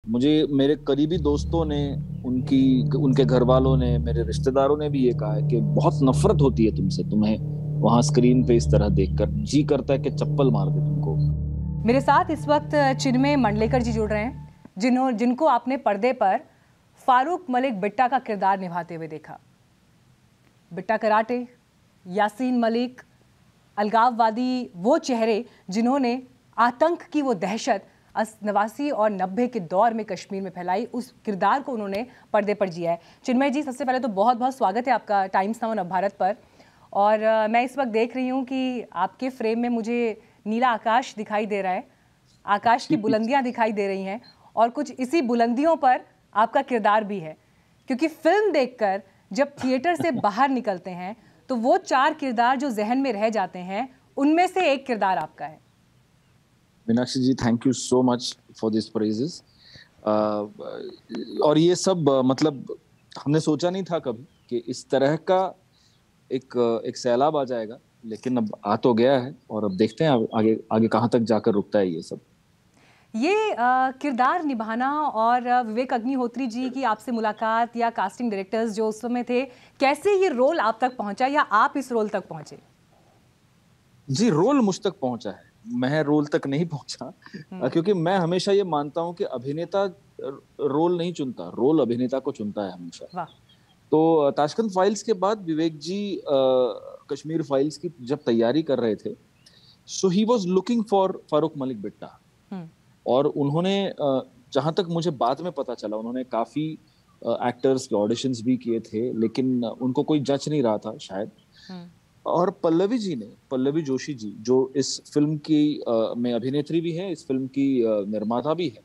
मुझे मेरे करीबी दोस्तों ने, उनके घर वालों ने, मेरे रिश्तेदारों ने भी ये कहा है कि बहुत नफरत होती है तुमसे, तुम्हें वहां स्क्रीन पे इस तरह देखकर जी करता है कि चप्पल मार दे तुमको। मेरे साथ इस वक्त चिन्मय मंडलेकर जी जुड़ रहे हैं, जिनको आपने पर्दे पर फारूक मलिक बिट्टा का किरदार निभाते हुए देखा। बिट्टा कराटे, यासीन मलिक, अलगाववादी, वो चेहरे जिन्होंने आतंक की वो दहशत 89 और 90 के दौर में कश्मीर में फैलाई, उस किरदार को उन्होंने पर्दे पर जिया है। चिन्मय जी, सबसे पहले तो बहुत बहुत स्वागत है आपका टाइम्स नाउ नवभारत पर। और मैं इस वक्त देख रही हूँ कि आपके फ्रेम में मुझे नीला आकाश दिखाई दे रहा है, आकाश की बुलंदियाँ दिखाई दे रही हैं, और कुछ इसी बुलंदियों पर आपका किरदार भी है। क्योंकि फिल्म देखकर जब थिएटर से बाहर निकलते हैं तो वो 4 किरदार जो जहन में रह जाते हैं, उनमें से एक किरदार आपका है। Meenakshi ji, thank you so much for this praises. और ये सब मतलब हमने सोचा नहीं था कभी कि इस तरह का एक सैलाब आ जाएगा, लेकिन अब आ तो गया है और अब देखते हैं आगे आगे कहाँ तक जाकर रुकता है ये सब। ये किरदार निभाना और विवेक अग्निहोत्री जी की आपसे मुलाकात या कास्टिंग डायरेक्टर्स जो उस समय थे, कैसे ये रोल आप तक पहुंचा या आप इस रोल तक पहुंचे? जी, रोल मुझ तक पहुंचा है, मैं रोल तक नहीं पहुंचा। क्योंकि मैं हमेशा ये मानता हूं कि अभिनेता रोल नहीं चुनता, रोल अभिनेता को चुनता है हमेशा। वाह। तो ताशकंद फाइल्स के बाद विवेक जी कश्मीर फाइल्स की जब तैयारी कर रहे थे, so he was looking for Farooq Malik Bitta. और उन्होंने जहां तक मुझे बाद में पता चला, उन्होंने काफी एक्टर्स के ऑडिशंस भी किए थे, लेकिन उनको कोई जज नहीं रहा था शायद। और पल्लवी जोशी जी, जो इस फिल्म की में अभिनेत्री भी है, इस फिल्म की निर्माता भी है,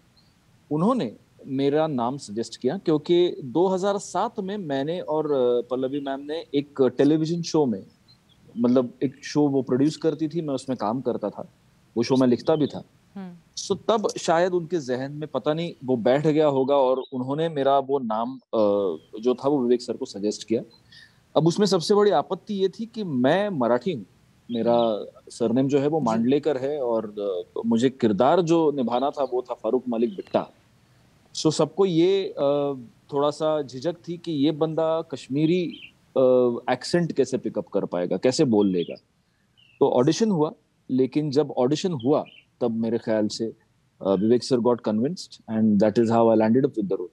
उन्होंने मेरा नाम सजेस्ट किया। क्योंकि 2007 में मैंने और पल्लवी मैम ने एक टेलीविजन शो में, मतलब एक शो वो प्रोड्यूस करती थी, मैं उसमें काम करता था, वो शो मैं लिखता भी था। सो तब शायद उनके जहन में पता नहीं वो बैठ गया होगा और उन्होंने मेरा वो नाम जो था वो विवेक सर को सजेस्ट किया। अब उसमें सबसे बड़ी आपत्ति ये थी कि मैं मराठी हूँ, मेरा सरनेम जो है वो मांडलेकर है, और मुझे किरदार जो निभाना था वो था फारूक मलिक बिट्टा। सो सबको ये थोड़ा सा झिझक थी कि ये बंदा कश्मीरी एक्सेंट कैसे पिकअप कर पाएगा, कैसे बोल लेगा। तो ऑडिशन हुआ, लेकिन जब ऑडिशन हुआ तब मेरे ख्याल से Vivek sir got convinced and that is how I landed up with the role.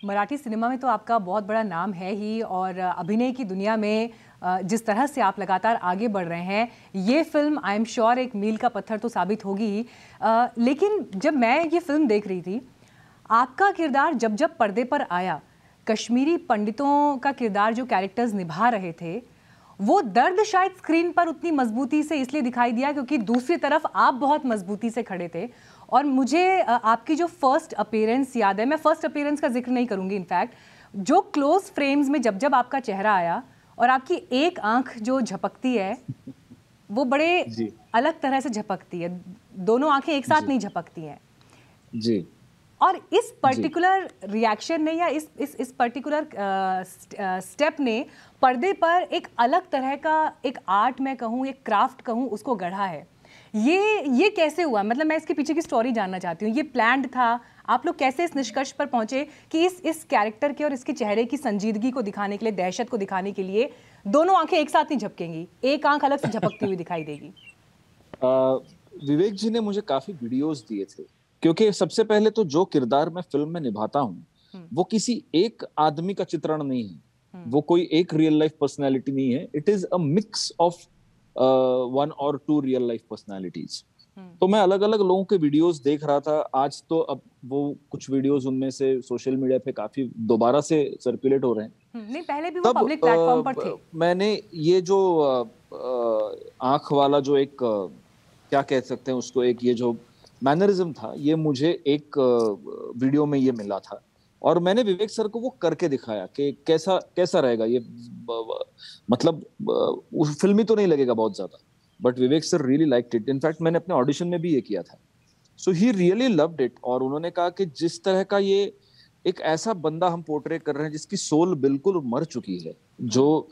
Marathi cinema में तो आपका बहुत बड़ा नाम है ही, और अभिनय की दुनिया में जिस तरह से आप लगातार आगे बढ़ रहे हैं, ये फिल्म आई एम श्योर एक मील का पत्थर तो साबित होगी ही। लेकिन जब मैं ये फिल्म देख रही थी, आपका किरदार जब जब पर्दे पर आया, कश्मीरी पंडितों का किरदार जो कैरेक्टर्स निभा रहे थे, वो दर्द शायद स्क्रीन पर उतनी मजबूती से इसलिए दिखाई दिया क्योंकि दूसरी तरफ आप बहुत मजबूती से खड़े थे। और मुझे आपकी जो फर्स्ट अपीयरेंस याद है, मैं फर्स्ट अपीयरेंस का जिक्र नहीं करूंगी, इनफैक्ट जो क्लोज फ्रेम्स में जब जब आपका चेहरा आया और आपकी एक आंख जो झपकती है, वो बड़े अलग तरह से झपकती है, दोनों आंखें एक साथ नहीं झपकती हैं जी। और इस पर्टिकुलर रिएक्शन ने या इस पर्टिकुलर स्टेप ने पर्दे पर एक अलग तरह का एक आर्ट मैं कहूँ, एक क्राफ्ट कहूँ, उसको गढ़ा है। ये कैसे हुआ? मतलब मैं इसके पीछे की स्टोरी जानना चाहती हूँ। ये प्लान्ड था? आप लोग कैसे इस निष्कर्ष पर पहुंचे कि इस कैरेक्टर के और इसके चेहरे की संजीदगी को दिखाने के लिए, दहशत को दिखाने के लिए दोनों आंखें एक साथ नहीं झपकेंगी, एक आंख अलग से झपकती हुई दिखाई देगी? विवेक जी ने मुझे काफी वीडियोस दिए थे, क्योंकि सबसे पहले तो जो किरदार मैं फिल्म में निभाता हूँ वो किसी एक आदमी का चित्रण नहीं है, वो कोई एक रियल लाइफ पर्सनैलिटी नहीं है, it is a mix of 1 और 2 रियल लाइफ पर्सनैलिटीज। तो मैं अलग अलग लोगों के वीडियोस देख रहा था। आज तो अब वो कुछ वीडियोस उनमें से सोशल मीडिया पे काफी दोबारा से सर्कुलेट हो रहे हैं। नहीं, पहले भी वो पब्लिक प्लेटफॉर्म पर थे। मैंने ये जो आंख वाला जो एक क्या कह सकते हैं उसको, एक ये जो मैनरिज्म था, ये मुझे एक वीडियो में ये मिला था और मैंने विवेक सर को वो करके दिखाया कि कैसा कैसा रहेगा ये। मतलब फिल्मी तो नहीं लगेगा बहुत ज्यादा, but Vivek sir really liked it. In fact मैंने अपने ऑडिशन में भी ये किया था। सो ही रियली लव्ड इट। और उन्होंने कहा कि जिस तरह का ये एक ऐसा बंदा हम पोर्ट्रे कर रहे हैं जिसकी सोल बिल्कुल मर चुकी है, जो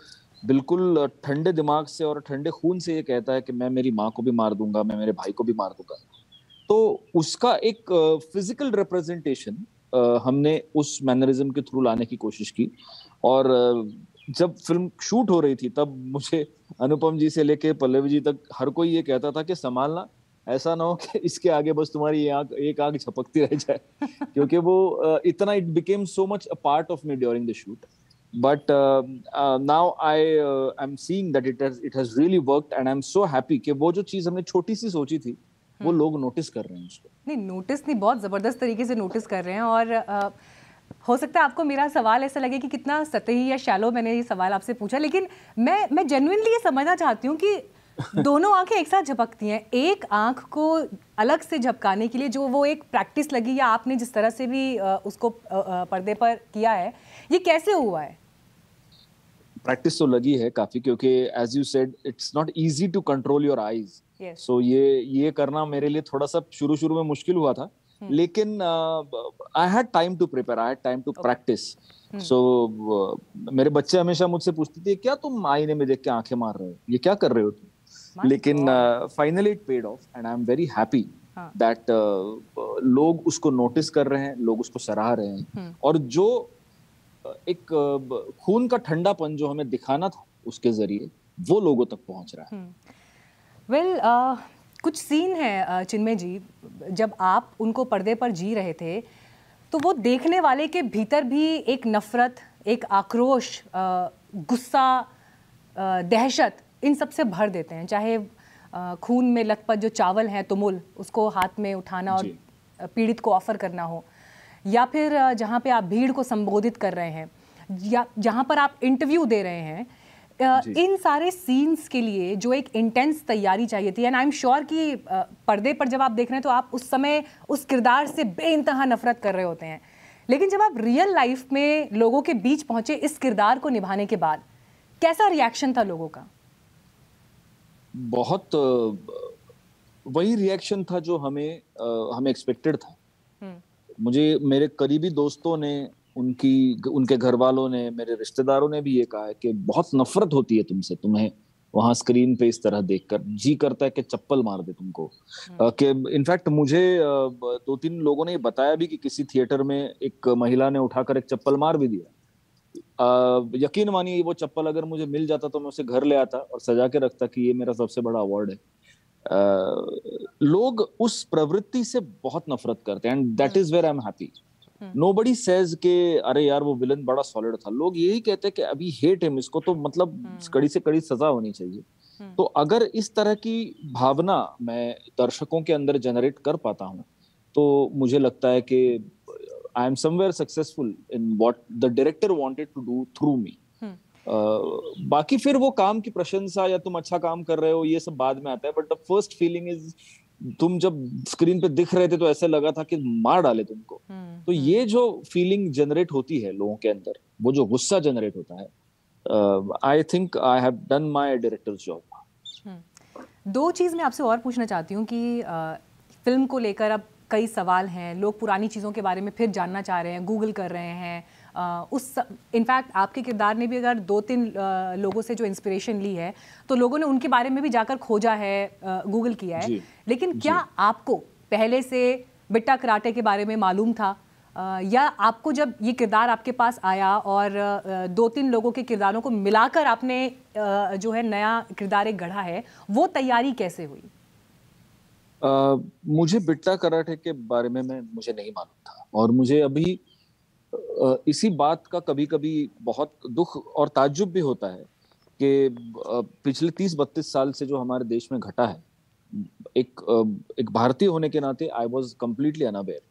बिल्कुल ठंडे दिमाग से और ठंडे खून से ये कहता है कि मैं मेरी माँ को भी मार दूंगा, मैं मेरे भाई को भी मार दूंगा। तो उसका एक फिजिकल रिप्रेजेंटेशन हमने उस मैनरिज्म के थ्रू लाने की कोशिश की। और जब फिल्म शूट हो रही थी तब मुझे अनुपम जी से लेके पल्लवी जी तक हर कोई ये कहता था कि संभालना, ऐसा ना हो कि इसके आगे बस तुम्हारी एक आंख झपकती रह जाए क्योंकि वो इतना it became so much a part of me during the shoot. But now I am seeing that it has really worked and I am so happy कि वो जो चीज हमने छोटी सी सोची थी वो लोग नोटिस कर रहे हैं उसको। नहीं, नोटिस नहीं, बहुत ज़बरदस्त तरीके से नोटिस कर रहे हैं। और हो सकता है आपको मेरा सवाल ऐसा लगे कि कितना सतही या शैलो मैंने ये सवाल आपसे पूछा, लेकिन मैं जेन्युइनली ये समझना चाहती हूँ कि दोनों आंखें एक साथ झपकती हैं। एक आंख को अलग से झपकाने के लिए जो वो एक प्रैक्टिस लगी, या आपने जिस तरह से भी उसको पर्दे पर किया है, ये कैसे हुआ है? प्रैक्टिस तो लगी है काफी, क्योंकि as you said it's not easy to control your eyes. So ये करना मेरे लिए थोड़ा सा शुरू में मुश्किल हुआ था, लेकिन I had time to prepare, I had time to practise. So मेरे बच्चे हमेशा मुझसे पूछते थे क्या तुम आईने में देख के आंखें मार रहे हो, ये क्या कर रहे हो तुम? लेकिन finally it paid of and I am very happy that लोग उसको नोटिस कर रहे हैं, लोग उसको सराह रहे हैं। और जो एक खून का ठंडापन जो हमें दिखाना था उसके जरिए, वो लोगों तक पहुंच रहा है। वेल, कुछ सीन है चिन्मय जी, जब आप उनको पर्दे पर जी रहे थे तो वो देखने वाले के भीतर भी एक नफरत, एक आक्रोश, गुस्सा, दहशत, इन सब से भर देते हैं। चाहे खून में लथपथ जो चावल है तुमुल, उसको हाथ में उठाना और पीड़ित को ऑफर करना हो, या फिर जहाँ पे आप भीड़ को संबोधित कर रहे हैं, या जहाँ पर आप इंटरव्यू दे रहे हैं, इन सारे सीन्स के लिए जो एक इंटेंस तैयारी चाहिए थी। एंड आई एम श्योर कि पर्दे पर जब आप देख रहे हैं तो आप उस समय उस किरदार से बेइंतहा नफरत कर रहे होते हैं, लेकिन जब आप रियल लाइफ में लोगों के बीच पहुंचे इस किरदार को निभाने के बाद, कैसा रिएक्शन था लोगों का? बहुत वही रिएक्शन था जो हमें एक्सपेक्टेड था। मुझे मेरे करीबी दोस्तों ने, उनके घर वालों ने, मेरे रिश्तेदारों ने भी ये कहा है कि बहुत नफरत होती है तुमसे, तुम्हें वहां स्क्रीन पे इस तरह देखकर जी करता है कि चप्पल मार दे तुमको। कि इनफैक्ट मुझे 2-3 लोगों ने ये बताया भी कि किसी थिएटर में एक महिला ने उठाकर एक चप्पल मार भी दिया। यकीन मानिए वो चप्पल अगर मुझे मिल जाता तो मैं उसे घर ले आता और सजा के रखता कि ये मेरा सबसे बड़ा अवार्ड है। लोग उस प्रवृत्ति से बहुत नफरत करते हैं and that is where I am happy. Nobody says के अरे यार वो विलन बड़ा सॉलिड था, लोग यही कहते हैं कि अभी हेट हिम, इसको तो मतलब कड़ी से कड़ी सजा होनी चाहिए। तो अगर इस तरह की भावना मैं दर्शकों के अंदर जनरेट कर पाता हूं तो मुझे लगता है कि I am somewhere successful in what the director wanted to do through me. बाकी फिर वो काम की प्रशंसा या तुम अच्छा काम कर रहे हो ये सब बाद में आता है, but the first feeling is तुम जब स्क्रीन पे दिख रहे थे तो ऐसा लगा था कि मार डाले तुमको। तो ये जो फीलिंग जनरेट होती है लोगों के अंदर, वो जो गुस्सा जनरेट होता है, I think I have done my directors job. दो चीज मैं आपसे और पूछना चाहती हूँ कि फिल्म को लेकर अब कई सवाल हैं, लोग पुरानी चीज़ों के बारे में फिर जानना चाह रहे हैं, गूगल कर रहे हैं। इनफैक्ट आपके किरदार ने भी अगर 2-3 लोगों से जो इंस्पिरेशन ली है तो लोगों ने उनके बारे में भी जाकर खोजा है, गूगल किया है। लेकिन क्या आपको पहले से बिट्टा कराटे के बारे में मालूम था, या आपको जब ये किरदार आपके पास आया और 2-3 लोगों के किरदारों को मिलाकर आपने जो है नया किरदार एक गढ़ा है, वो तैयारी कैसे हुई? मुझे बिट्टा कराटे के बारे में मुझे नहीं मालूम था, और मुझे अभी इसी बात का कभी कभी बहुत दुख और ताज्जुब भी होता है कि पिछले 30-32 साल से जो हमारे देश में घटा है, एक भारतीय होने के नाते आई वॉज कम्प्लीटली अनअवेयर।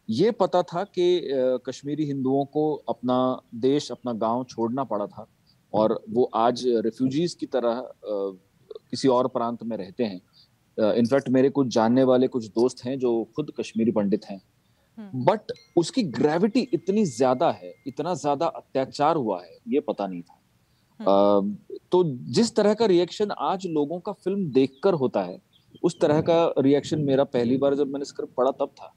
ये पता था कि कश्मीरी हिंदुओं को अपना देश, अपना गांव छोड़ना पड़ा था, और वो आज रिफ्यूजीज की तरह किसी और प्रांत में रहते हैं। इनफैक्ट मेरे कुछ जानने वाले कुछ दोस्त हैं जो खुद कश्मीरी पंडित हैं, बट उसकी ग्रेविटी इतनी ज्यादा है, इतना ज्यादा अत्याचार हुआ है, ये पता नहीं था। तो जिस तरह का रिएक्शन आज लोगों का फिल्म देखकर होता है, उस तरह का रिएक्शन मेरा पहली बार जब मैंने स्क्रिप्ट पढ़ा तब था।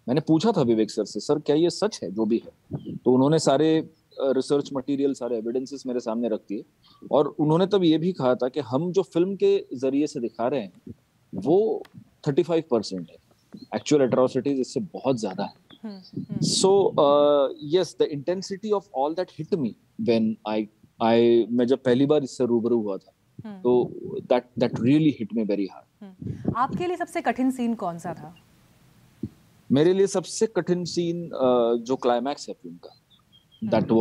मैंने पूछा था विवेक सर से, सर क्या ये सच है जो भी है? तो उन्होंने सारे रिसर्च मटेरियल, सारे एविडेंसेस मेरे सामने रख दिए, और उन्होंने तब ये भी कहा था कि हम जो फिल्म के जरिए से दिखा रहे हैं वो 35% है, एक्चुअल एट्रोसिटीज इससे बहुत ज्यादा है। So yes, the intensity of all that hit me when I मैं जब पहली बार इससे रूबरू हुआ था, तो that really hit me very hard. आपके लिए सबसे कठिन सीन कौन सा था? मेरे लिए सबसे कठिन सीन जो क्लाइमैक्स है फिल्म का, that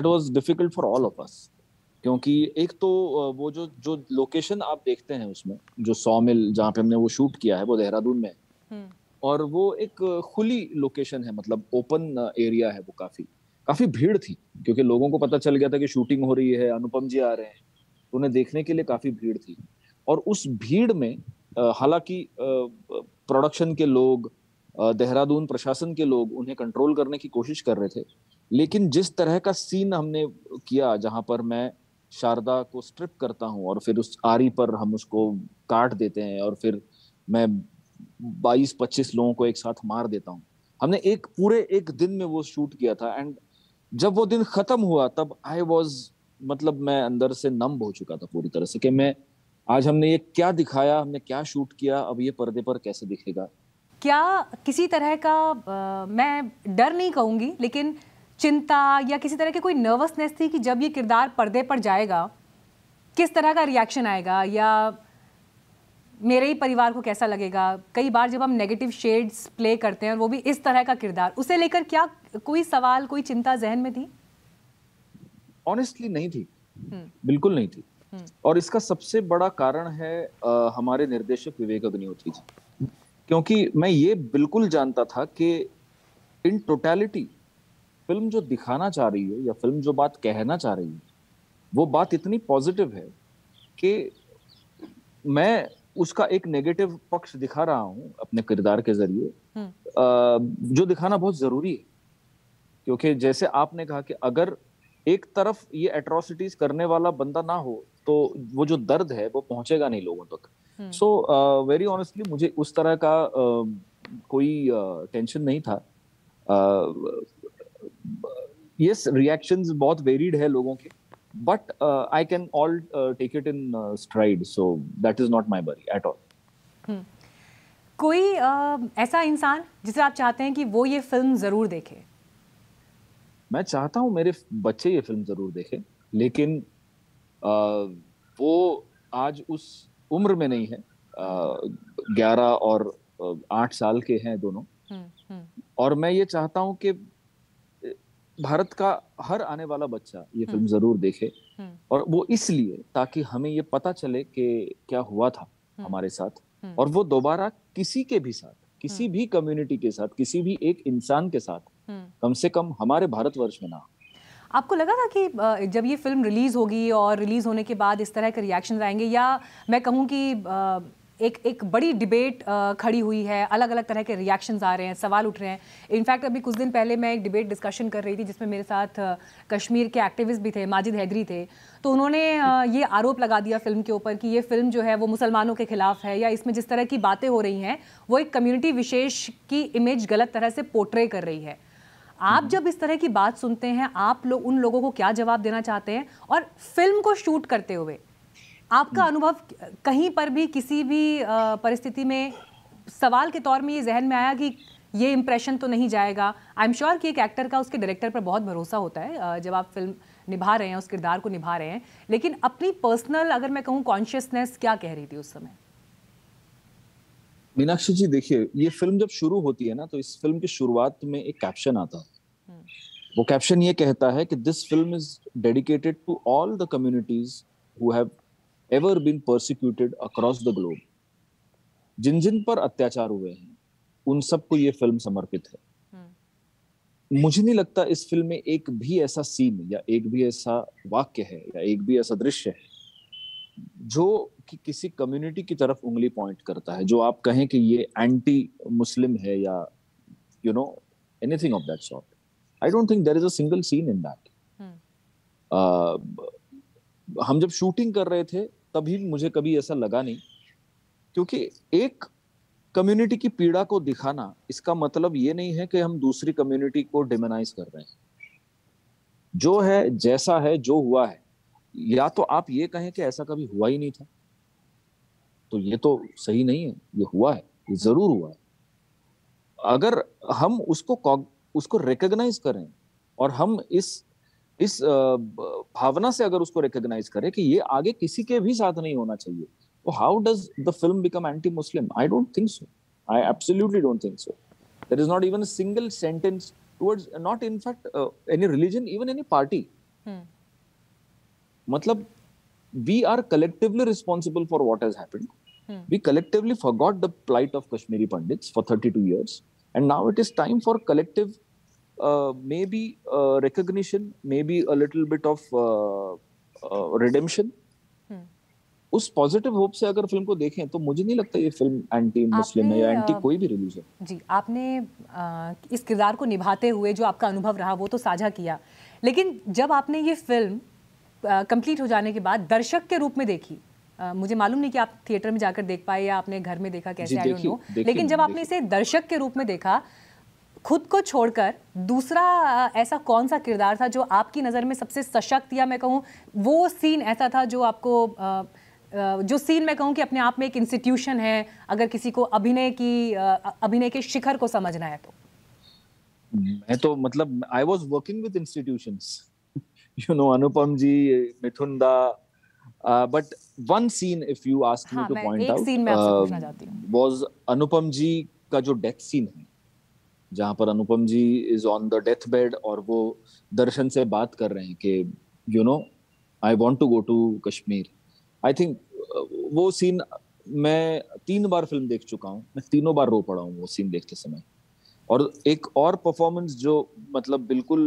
was difficult for all of us. क्योंकि एक तो वो जो लोकेशन आप देखते हैं उसमें, जो सॉ मिल जहाँ पे हमने वो शूट किया है, वो देहरादून में है। और वो एक खुली लोकेशन है, मतलब ओपन एरिया है। वो काफी काफी भीड़ थी, क्योंकि लोगों को पता चल गया था कि शूटिंग हो रही है, अनुपम जी आ रहे हैं, तो उन्हें देखने के लिए काफी भीड़ थी। और उस भीड़ में हालांकि प्रोडक्शन के लोग, देहरादून प्रशासन के लोग उन्हें कंट्रोल करने की कोशिश कर रहे थे, लेकिन जिस तरह का सीन हमने किया, जहां पर मैं शारदा को स्ट्रिप करता हूं और फिर उस आरी पर हम उसको काट देते हैं, और फिर मैं 22-25 लोगों को एक साथ मार देता हूँ, हमने पूरे एक दिन में वो शूट किया था। एंड जब वो दिन खत्म हुआ, तब आई वॉज, मतलब मैं अंदर से नम हो चुका था पूरी तरह से, कि मैं आज हमने ये क्या दिखाया, हमने क्या शूट किया, अब ये पर्दे पर कैसे दिखेगा। क्या किसी तरह का मैं डर नहीं कहूंगी, लेकिन चिंता या किसी तरह की कोई नर्वसनेस थी कि जब ये किरदार पर्दे पर जाएगा किस तरह का रिएक्शन आएगा, या मेरे ही परिवार को कैसा लगेगा? कई बार जब हम नेगेटिव शेड्स प्ले करते हैं और वो भी इस तरह का किरदार, उसे लेकर क्या कोई सवाल, कोई चिंता जहन में थी? ऑनेस्टली नहीं थी, बिल्कुल नहीं थी। और इसका सबसे बड़ा कारण है हमारे निर्देशक विवेक अग्निहोत्री जी। क्योंकि मैं ये बिल्कुल जानता था कि इन टोटलिटी फिल्म जो दिखाना चाह रही है, या फिल्म जो बात कहना चाह रही है, वो बात इतनी पॉजिटिव है कि मैं उसका एक नेगेटिव पक्ष दिखा रहा हूं अपने किरदार के जरिए, जो दिखाना बहुत जरूरी है। क्योंकि जैसे आपने कहा कि अगर एक तरफ ये एट्रोसिटीज करने वाला बंदा ना हो, तो वो जो दर्द है वो पहुंचेगा नहीं लोगों तक। सो वेरी ऑनेस्टली मुझे उस तरह का कोई टेंशन नहीं था। यस, रिएक्शंस बहुत वेरिड है लोगों के, but I can all take it in stride, so that is not my worry at all. कोई ऐसा इंसान जिसे आप चाहते हैं कि वो ये फिल्म जरूर देखे? मैं चाहता हूं मेरे बच्चे ये फिल्म जरूर देखें, लेकिन वो आज उस उम्र में नहीं है। 11 और 8 साल के हैं दोनों। और मैं ये चाहता हूं कि भारत का हर आने वाला बच्चा ये फिल्म जरूर देखे। और वो इसलिए, ताकि हमें ये पता चले कि क्या हुआ था हमारे साथ, और वो दोबारा किसी के भी साथ, किसी भी कम्युनिटी के साथ, किसी भी एक इंसान के साथ, कम से कम हमारे भारतवर्ष में ना। आपको लगा था कि जब ये फिल्म रिलीज होगी और रिलीज होने के बाद इस तरह के रिएक्शंस आएंगे, या मैं कहूँ कि एक बड़ी डिबेट खड़ी हुई है, अलग अलग तरह के रिएक्शंस आ रहे हैं, सवाल उठ रहे हैं? इनफैक्ट अभी कुछ दिन पहले मैं एक डिबेट डिस्कशन कर रही थी जिसमें मेरे साथ कश्मीर के एक्टिविस्ट भी थे, माजिद हैदरी थे। तो उन्होंने ये आरोप लगा दिया फिल्म के ऊपर कि ये फिल्म जो है वो मुसलमानों के खिलाफ है, या इसमें जिस तरह की बातें हो रही हैं वो एक कम्युनिटी विशेष की इमेज गलत तरह से पोर्ट्रे कर रही है। आप जब इस तरह की बात सुनते हैं, आप लोग उन लोगों को क्या जवाब देना चाहते हैं? और फिल्म को शूट करते हुए आपका अनुभव, कहीं पर भी किसी भी परिस्थिति में सवाल के तौर में ये जहन में आया कि ये इंप्रेशन तो नहीं जाएगा? आई एम श्योर कि एक एक्टर का उसके डायरेक्टर पर बहुत भरोसा होता है जब आप फिल्म निभा रहे हैं, उस किरदार को निभा रहे हैं, लेकिन अपनी पर्सनल, अगर मैं कहूँ, कॉन्शियसनेस क्या कह रही थी उस समय? मीनाक्षी जी, देखिए, ये फिल्म जब शुरू होती है ना, तो इस फिल्म की शुरुआत में एक कैप्शन आता है। वो कैप्शन ये कहता है कि this film is dedicated to all the communities who have ever been persecuted across the globe. जिन जिन पर अत्याचार हुए हैं, उन सबको ये फिल्म समर्पित है। मुझे नहीं लगता इस फिल्म में एक भी ऐसा सीन, या एक भी ऐसा वाक्य है, या एक भी ऐसा दृश्य है जो कि किसी कम्युनिटी की तरफ उंगली पॉइंट करता है, जो आप कहें कि ये एंटी मुस्लिम है, या you know anything of that sort. I don't think there is a single scene in that. हम जब शूटिंग कर रहे थे तभी मुझे कभी ऐसा लगा नहीं, क्योंकि एक कम्युनिटी की पीड़ा को दिखाना, इसका मतलब ये नहीं है कि हम दूसरी कम्युनिटी को डिमोनाइज कर रहे हैं। जो है, जैसा है, जो हुआ है, या तो आप ये कहें कि ऐसा कभी हुआ ही नहीं था, तो ये तो सही नहीं है, ये हुआ है, ये जरूर हुआ है। अगर हम उसको रिकॉग्नाइज करें और हम इस भावना से अगर उसको रिकॉग्नाइज करें कि ये आगे किसी के भी साथ नहीं होना चाहिए, तो how does the film become anti Muslim? I don't think so, I absolutely don't think so. There is not even a single sentence towards not in fact any religion, even any party. मतलब we are collectively responsible for what has happened. We collectively forgot the plight of Kashmiri Pandits for 32 years, and now it is time for collective maybe recognition, maybe a little bit of redemption. उस positive hope से अगर film को देखें तो मुझे नहीं लगता ये फिल्म एंटी मुस्लिम है या एंटी कोई भी रिलीजन। जी, आपने इस किरदार को निभाते हुए जो आपका अनुभव रहा वो तो साझा किया, लेकिन जब आपने ये फिल्म कंप्लीट हो जाने के बाद दर्शक के रूप में देखी, मुझे मालूम नहीं कि आप थिएटर में जाकर देख पाए या आपने घर में देखा, कैसे आई डोंट नो, लेकिन जब आपने इसे दर्शक के रूप में देखा, खुद को छोड़कर दूसरा ऐसा कौन सा किरदार था जो आपकी नज़र में सबसे सशक्त, या मैं कहूँ वो सीन ऐसा था जो आपको जो सीन मैं कहूँ कि अपने आप में एक इंस्टीट्यूशन है, अगर किसी को अभिनय के शिखर को समझना है तो? मैं तो मतलब I was working with institutions, you know, Anupam ji, Mithun da, but one scene if you ask me to point out, scene मैं आपसे पूछना चाहती हूँ, वाज अनुपम जी का जो डेथ सीन है, जहां पर Anupam ji is on the death bed और वो दर्शन से बात कर रहे हैं कि you know I want to go to Kashmir. I think वो सीन मैं 3 बार फिल्म देख चुका हूँ, मैं तीनों बार रो पड़ा हूँ वो सीन देखते समय। और एक और परफॉर्मेंस जो मतलब बिल्कुल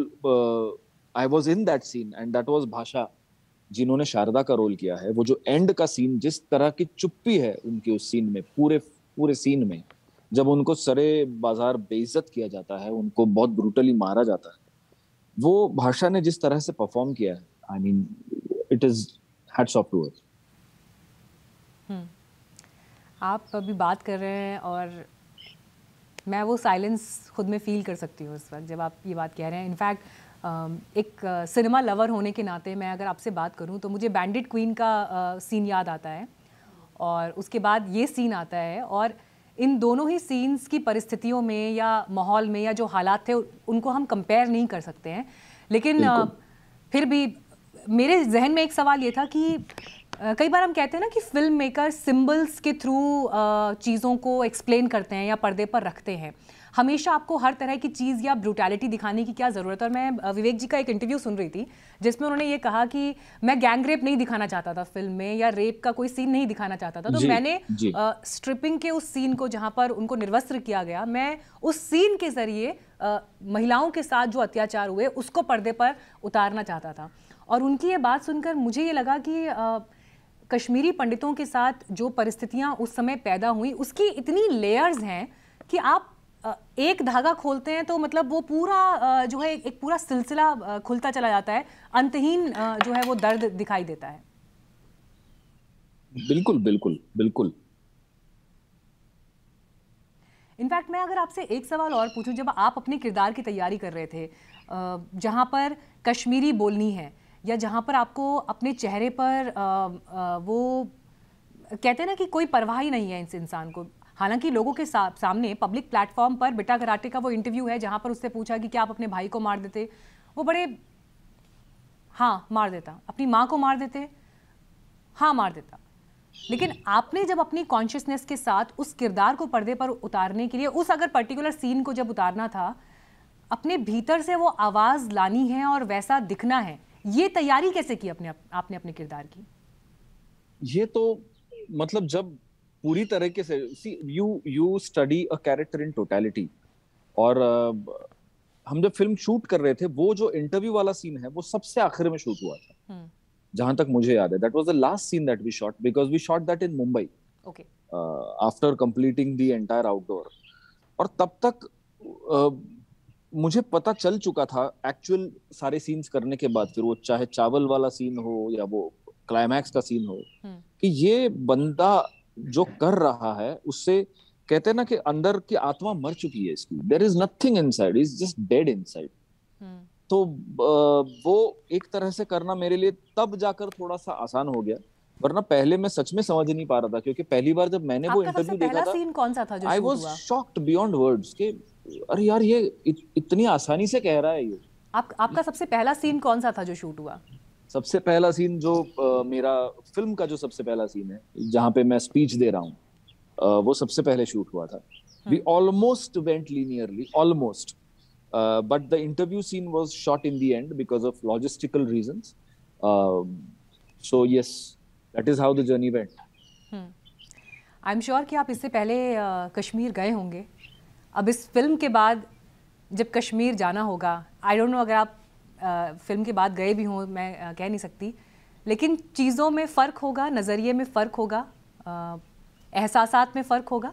I was in that scene and that was Bhasha, जिन्होंने शारदा का रोल किया है। वो जो एंड का सीन, जिस तरह की चुप्पी है उनकी उस सीन में, पूरे सीन में, जब उनको सरे बाजार बेइज्जत किया जाता है, उनको बहुत ब्रूटली मारा जाता है, वो भाषा ने जिस तरह से परफॉर्म किया है, I mean it is hats off to her. आप अभी बात कर रहे हैं और मैं वो साइलेंस खुद में फील कर सकती हूँ इस वक्त जब आप ये बात कह रहे हैं। इनफैक्ट एक सिनेमा लवर होने के नाते मैं अगर आपसे बात करूँ तो मुझे बैंडिट क्वीन का सीन याद आता है और उसके बाद ये सीन आता है, और इन दोनों ही सीन्स की परिस्थितियों में या माहौल में या जो हालात थे उनको हम कंपेयर नहीं कर सकते हैं, लेकिन फिर भी मेरे जहन में एक सवाल ये था कि कई बार हम कहते हैं ना कि फिल्म मेकर सिंबल्स के थ्रू चीज़ों को एक्सप्लेन करते हैं या पर्दे पर रखते हैं। हमेशा आपको हर तरह की चीज़ या ब्रूटैलिटी दिखाने की क्या ज़रूरत है? और मैं विवेक जी का एक इंटरव्यू सुन रही थी जिसमें उन्होंने ये कहा कि मैं गैंग रेप नहीं दिखाना चाहता था फिल्म में, या रेप का कोई सीन नहीं दिखाना चाहता था, तो मैंने स्ट्रिपिंग के उस सीन को जहाँ पर उनको निर्वस्त्र किया गया, मैं उस सीन के ज़रिए महिलाओं के साथ जो अत्याचार हुए उसको पर्दे पर उतारना चाहता था। और उनकी ये बात सुनकर मुझे ये लगा कि कश्मीरी पंडितों के साथ जो परिस्थितियां उस समय पैदा हुई उसकी इतनी लेयर्स हैं कि आप एक धागा खोलते हैं तो मतलब वो पूरा जो है एक पूरा सिलसिला खुलता चला जाता है, अंतहीन जो है वो दर्द दिखाई देता है। बिल्कुल बिल्कुल बिल्कुल। इनफैक्ट मैं अगर आपसे एक सवाल और पूछूं, जब आप अपने किरदार की तैयारी कर रहे थे, जहां पर कश्मीरी बोलनी है या जहाँ पर आपको अपने चेहरे पर वो कहते हैं ना कि कोई परवाह ही नहीं है इस इंसान को, हालांकि लोगों के सामने पब्लिक प्लेटफॉर्म पर बिट्टा कराटे का वो इंटरव्यू है जहाँ पर उससे पूछा कि क्या आप अपने भाई को मार देते, वो बड़े हाँ मार देता, अपनी माँ को मार देते, हाँ मार देता। लेकिन आपने जब अपनी कॉन्शियसनेस के साथ उस किरदार को पर्दे पर उतारने के लिए, उस अगर पर्टिकुलर सीन को जब उतारना था, अपने भीतर से वो आवाज़ लानी है और वैसा दिखना है, ये तैयारी कैसे की आपने अपने किरदार की? ये तो मतलब जब पूरी तरीके से you study a character in totality, और हम जब फिल्म शूट कर रहे थे, वो जो इंटरव्यू वाला सीन है वो सबसे आखिर में शूट हुआ था, जहां तक मुझे याद है। That was the last scene that we shot because we shot that in Mumbai after completing the entire outdoor. और तब तक मुझे पता चल चुका था एक्चुअल सारे सीन्स करने के बाद, फिर वो चाहे चावल वाला सीन हो या वो क्लाइमैक्स का सीन हो, कि ये बंदा जो कर रहा है उससे, कहते हैं ना कि अंदर की आत्मा मर चुकी है इसकी, there is nothing inside, is just dead inside. तो वो एक तरह से करना मेरे लिए तब जाकर थोड़ा सा आसान हो गया, वरना पहले मैं सच में समझ नहीं पा रहा था, क्योंकि पहली बार जब मैंने वो इंटरव्यू देखा था, सीन कौन सा था जो I was shocked beyond words कि अरे यार ये इतनी आसानी से कह रहा है ये। आपका सबसे पहला सीन कौन सा था जो शूट हुआ? सबसे पहला सीन जो मेरा फिल्म का जो सबसे पहला सीन है जहाँ पे मैं स्पीच दे रहा हूँ, वो सबसे पहले शूट हुआ था। We almost went linearly, almost, but the interview scene was shot in the end because of logistical reasons. So yes, that is how the journey went. I'm sure कि आप इससे पहले कश्मीर गए होंगे। अब इस फिल्म के बाद जब कश्मीर जाना होगा, I don't know अगर आप फिल्म के बाद गए भी हों, मैं कह नहीं सकती, लेकिन चीज़ों में फ़र्क होगा, नज़रिए में फ़र्क होगा, एहसासात में फ़र्क होगा।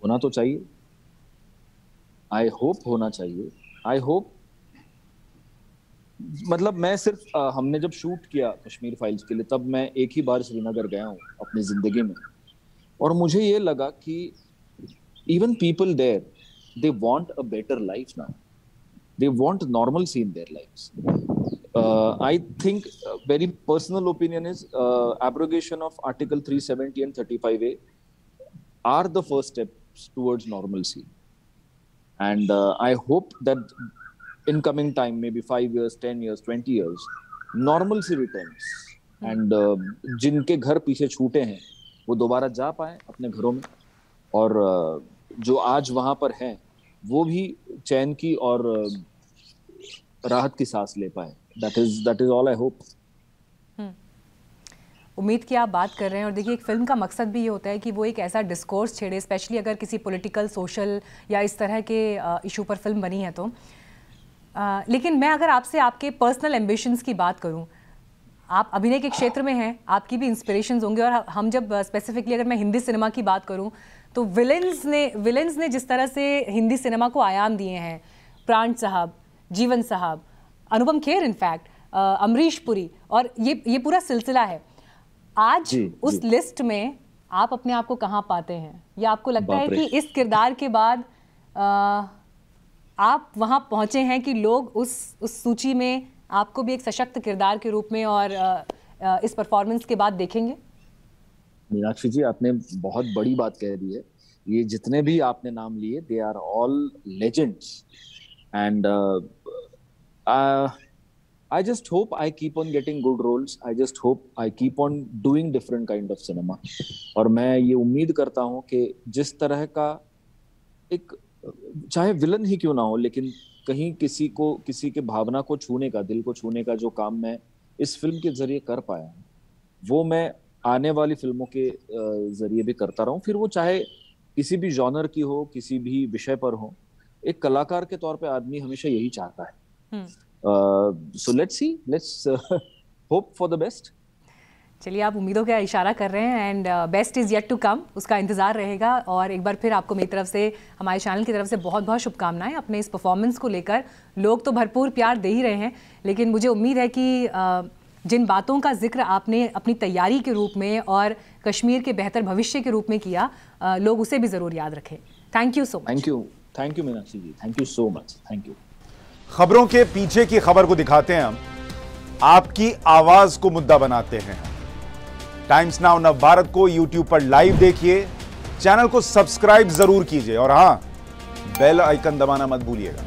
होना तो चाहिए, आई होप होना चाहिए, आई होप। मतलब मैं सिर्फ हमने जब शूट किया कश्मीर फाइल्स के लिए, तब मैं एक ही बार श्रीनगर गया हूँ अपनी जिंदगी में, और मुझे ये लगा कि even people there, they want a better life now, they want normalcy in their lives. I think very personal opinion is abrogation of Article 370 and 35A are the first steps towards normalcy, and I hope that in coming time, maybe 5 years, 10 years, 20 years, normalcy returns, and जिनके घर पीछे छूटे हैं वो दोबारा जा पाए अपने घरों में, और जो आज वहां पर हैं वो भी चैन की और राहत की सांस ले पाए। That is all I hope. उम्मीद की आप बात कर रहे हैं, और देखिए एक फ़िल्म का मकसद भी ये होता है कि वो एक ऐसा डिस्कोर्स छेड़े, स्पेशली अगर किसी पॉलिटिकल, सोशल या इस तरह के इशू पर फिल्म बनी है तो। लेकिन मैं अगर आपसे आपके पर्सनल एम्बिशंस की बात करूं, आप अभिनय के क्षेत्र में हैं, आपकी भी इंस्पिरेशंस होंगे, और हम जब स्पेसिफिकली अगर मैं हिंदी सिनेमा की बात करूं तो विलेंस ने जिस तरह से हिंदी सिनेमा को आयाम दिए हैं, प्राण साहब, जीवन साहब, अनुपम खेर, इनफैक्ट अमरीश पुरी, और ये पूरा सिलसिला है। आज उस लिस्ट में आप अपने आप को कहाँ पाते हैं, या आपको लगता है कि इस किरदार के बाद आप वहाँ पहुँचे हैं कि लोग उस सूची में आपको भी एक सशक्त किरदार के रूप में और इस परफॉर्मेंस के बाद देखेंगे? मीनाक्षी जी, आपने बहुत बड़ी बात कह दी है। ये जितने भी आपने नाम लिए, they are all legends, and I just hope I keep on getting good roles. I just hope I keep on doing different kind of cinema. और मैं ये उम्मीद करता हूँ कि जिस तरह का एक, चाहे विलन ही क्यों ना हो, लेकिन कहीं किसी के भावना को छूने का, दिल को छूने का जो काम मैं इस फिल्म के जरिए कर पाया हूँ, वो मैं आने वाली फिल्मों के जरिए भी करता रहूं, फिर वो चाहे किसी भी जॉनर की हो, किसी भी विषय पर हो। एक कलाकार के तौर पे आदमी हमेशा यही चाहता है। So let's hope for the best. चलिए, आप उम्मीदों का इशारा कर रहे हैं, and best is yet to come, उसका इंतज़ार रहेगा। और एक बार फिर आपको मेरी तरफ से, हमारे चैनल की तरफ से बहुत बहुत शुभकामनाएं अपने इस परफॉर्मेंस को लेकर। लोग तो भरपूर प्यार दे ही रहे हैं, लेकिन मुझे उम्मीद है कि जिन बातों का जिक्र आपने अपनी तैयारी के रूप में और कश्मीर के बेहतर भविष्य के रूप में किया, लोग उसे भी ज़रूर याद रखें। Thank you so much. Thank you Meenakshi ji, thank you so much, thank you. खबरों के पीछे की खबर को दिखाते हैं हम, आपकी आवाज को मुद्दा बनाते हैं। टाइम्स नाउ नवभारत को यूट्यूब पर लाइव देखिए, चैनल को सब्सक्राइब जरूर कीजिए, और हां, बेल आइकन दबाना मत भूलिएगा।